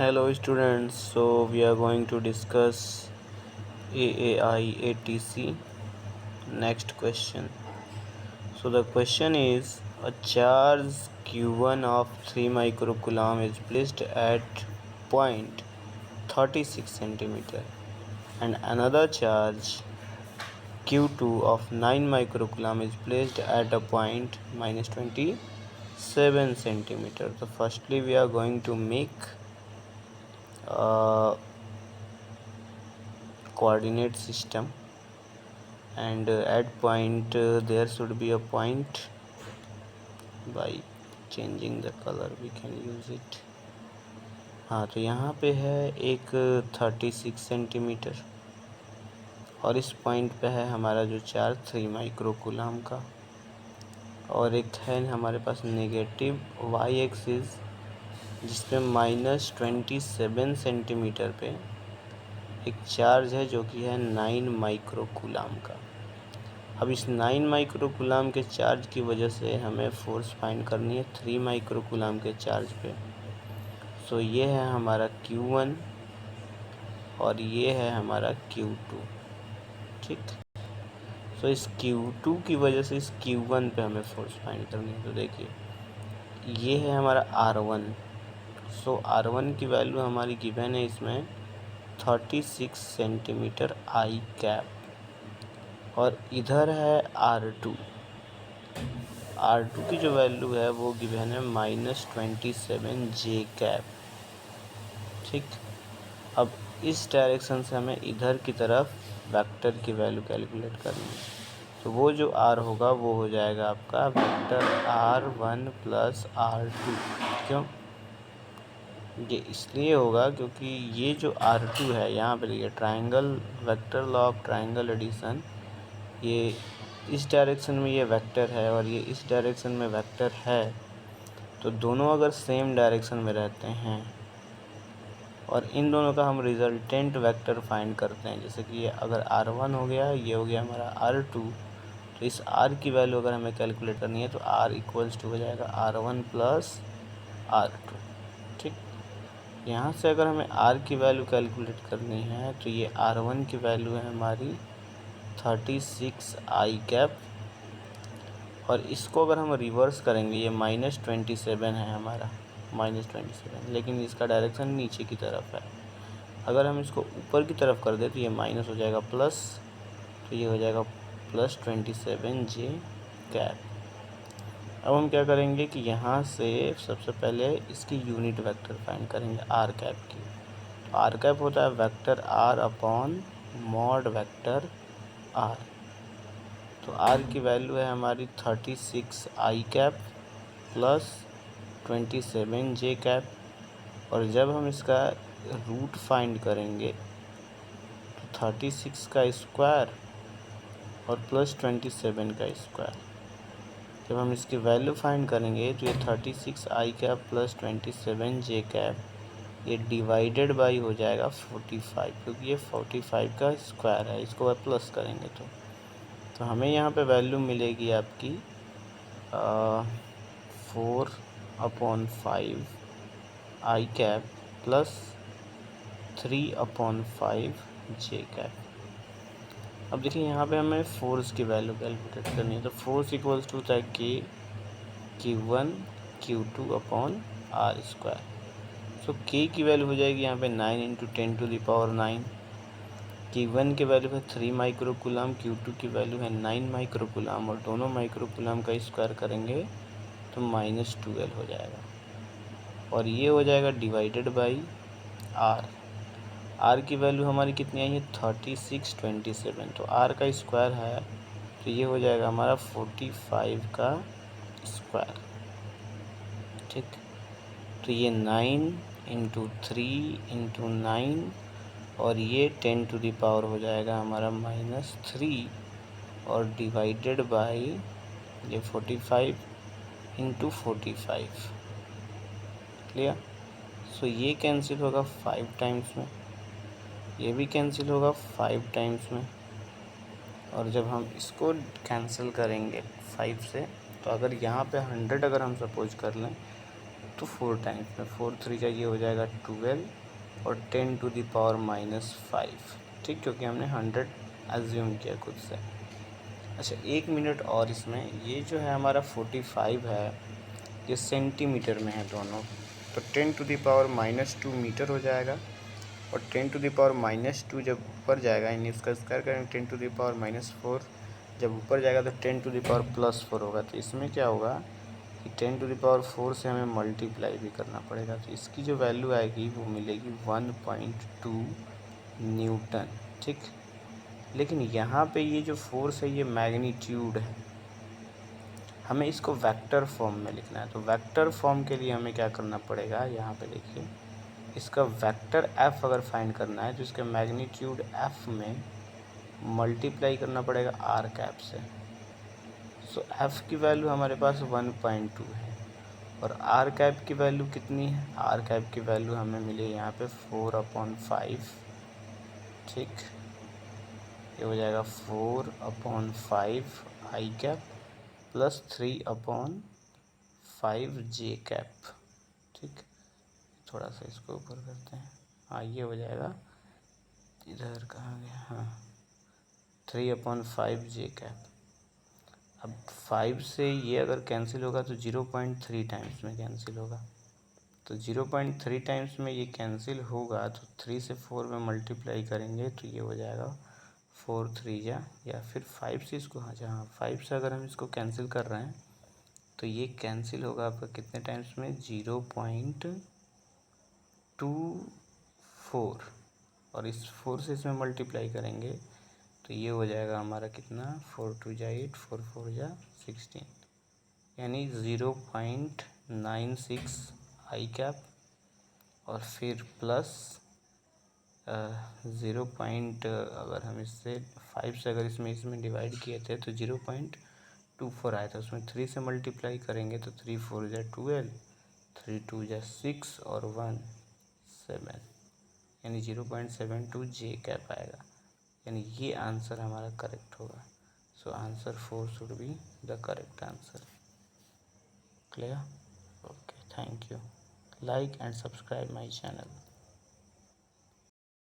Hello students, so we are going to discuss AAI ATC. Next question. So the question is, a charge Q1 of 3 microcoulomb is placed at point 36 centimeter and another charge Q2 of 9 microcoulomb is placed at a point minus 27 centimeter. So firstly we are going to make coordinate system, and at point there should be a point. by changing the color we can use it. हाँ, तो यहाँ पे है एक 36 centimetre और इस point पे है हमारा जो चार्ज 3 माइक्रोकूलम का, और एक है हमारे पास नेगेटिव वाई एक्सिस जिसपे -27 सेंटीमीटर पे एक चार्ज है जो कि है 9 माइक्रोकूलम का। अब इस 9 माइक्रोकूलम के चार्ज की वजह से हमें फोर्स फाइंड करनी है 3 माइक्रोकूलम के चार्ज पे। सो ये है हमारा Q1 और ये है हमारा Q2, ठीक। सो इस Q2 की वजह से इस Q1 पे हमें फोर्स फाइंड करनी है। तो देखिए ये है हमारा R1। सो R1 की वैल्यू हमारी गिवन है इसमें 36 सेंटीमीटर आई कैप, और इधर है R2। R2 की जो वैल्यू है वो गिवन है -27 जे कैप, ठीक। अब इस डायरेक्शन से हमें इधर की तरफ वेक्टर की वैल्यू कैलकुलेट करनी है। तो वो जो R होगा वो हो जाएगा आपका वेक्टर R1 प्लस R2। क्यों? ये इसलिए होगा क्योंकि ये जो R2 है यहाँ पे देखिए triangle vector law of triangle addition, ये इस डायरेक्शन में ये वेक्टर है और ये इस डायरेक्शन में वेक्टर है। तो दोनों अगर सेम डायरेक्शन में रहते हैं और इन दोनों का हम रिजल्टेंट वेक्टर फाइंड करते हैं, जैसे कि ये अगर R1 हो गया, ये हो गया हमारा R2, तो इस R की वैल्यू अगर हमें कैलकुलेट करनी है तो R इक्वल्स टू हो जाएगा R1 प्लस R2, ठीक। यहाँ से अगर हमें R की वैल्यू कैलकुलेट करनी है तो ये R1 की वैल्यू है हमारी 36 आई कैप, और इसको अगर हम रिवर्स करेंगे ये -27 है हमारा -27, लेकिन इसका डायरेक्शन नीचे की तरफ है। अगर हम इसको ऊपर की तरफ कर दें तो ये माइनस हो जाएगा प्लस, तो ये हो जाएगा +27 जे कैप। अब हम क्या करेंगे कि यहाँ से सबसे पहले इसकी यूनिट वेक्टर फाइंड करेंगे आर कैप की। तो आर कैप होता है vector R upon mod vector R. तो आर की वैल्यू है हमारी 36 i cap plus 27 j cap, और जब हम इसका रूट फाइंड करेंगे तो 36 का स्क्वायर और +27 का स्क्वायर। जब हम इसकी वैल्यू फाइंड करेंगे तो ये 36 i cap plus 27 j cap ये डिवाइडेड बाई हो जाएगा 45, क्योंकि ये 45 का स्क्वायर है, इसको अगर प्लस करेंगे तो हमें यहाँ पे वैल्यू मिलेगी आपकी 4/5 आई कैप प्लस 3/5 जे कैप। अब देखिए यहाँ पे हमें फोर्स की वैल्यू कैलकुलेट करनी है। तो फोर्स इक्वल्स टू होता है Q1 Q2 upon R square. So K की वैल्यू हो जाएगी यहाँ पे 9 × 10⁹। Q1 की वैल्यू है 3 माइक्रोकूलम, Q2 की वैल्यू है 9 माइक्रोकूलम, और दोनों माइक्रोकूलम का स्क्वायर करेंगे तो -12 हो जाएगा, और ये हो जाएगा डिवाइडेड बाई आर। आर की वैल्यू हमारी कितनी आई है 3627, तो आर का स्क्वायर है तो ये हो जाएगा हमारा 45 का स्क्वायर, ठीक। तो ये 9 × 3 × 9 और ये 10⁻⁴ हो जाएगा हमारा -3, और डिवाइडेड बाई ये 45 × 45। क्लियर? सो ये कैंसिल होगा 5 टाइम्स में, ये भी कैंसिल होगा 5 टाइम्स में, और जब हम इसको कैंसिल करेंगे 5 से तो अगर यहाँ पे 100 अगर हम सपोज कर लें तो 4 टाइम्स में 4 3 का ये हो जाएगा 12 और 10⁻⁻5, ठीक, क्योंकि हमने 100 एज्यूम किया खुद से। अच्छा 1 मिनट और इसमें, ये जो है हमारा 45 है, ये सेंटीमीटर में है दोनों, तो 10⁻⁻2 मीटर हो जाएगा, और 10⁻⁻2 जब ऊपर जाएगा, यानी उसका स्क्वायर करेंगे 10⁻⁻4, जब ऊपर जाएगा तो 10⁻+4 होगा। तो इसमें क्या होगा कि 10⁻4 से हमें मल्टीप्लाई भी करना पड़ेगा, तो इसकी जो वैल्यू आएगी वो मिलेगी 1.2 न्यूटन, ठीक। लेकिन यहाँ पे ये जो फोर्स है ये मैग्नीट्यूड है, हमें इसको वेक्टर फॉर्म में लिखना है। तो वेक्टर फॉर्म के लिए हमें क्या करना पड़ेगा, यहाँ पे देखिए, इसका वेक्टर एफ अगर फाइंड करना है तो इसके मैग्नीट्यूड एफ में मल्टीप्लाई करना पड़ेगा आर कैप से। सो एफ की वैल्यू हमारे पास 1.2 है, और आर कैप की वैल्यू कितनी है, आर कैप की वैल्यू हमें मिली यहाँ पे 4/5, ठीक, ये हो जाएगा 4/5 आई कैप प्लस 3/5 जे कैप, ठीक। थोड़ा सा इसको ऊपर करते हैं, हाँ ये हो जाएगा, इधर कहाँ गया, हाँ 3/5 जे कैप। अब 5 से ये अगर कैंसिल होगा तो 0.3 टाइम्स में कैंसिल होगा, तो 0.3 टाइम्स में ये कैंसिल होगा, तो 3 से 4 में मल्टीप्लाई करेंगे तो ये हो जाएगा 4 3 या फिर 5 से इसको, हाँ जहाँ 5 से अगर हम इसको कैंसिल कर रहे हैं तो ये कैंसिल होगा आपका कितने टाइम्स में, 0.24, और इस 4 से इसमें मल्टीप्लाई करेंगे तो ये हो जाएगा हमारा कितना, 4 2 8, 4 4 16, यानी 0.96 आई कैप, और फिर प्लस 0 पॉइंट, अगर हम इससे 5 से अगर इसमें डिवाइड किए थे तो 0.24 आया था, उसमें 3 से मल्टीप्लाई करेंगे तो 3 4 12, 3 2 6 और 1 7, यानी 0.72 जे कैप आएगा, यानी ये आंसर हमारा करेक्ट होगा। So answer 4 should be the correct answer. Clear? Okay, thank you. Like and subscribe my channel.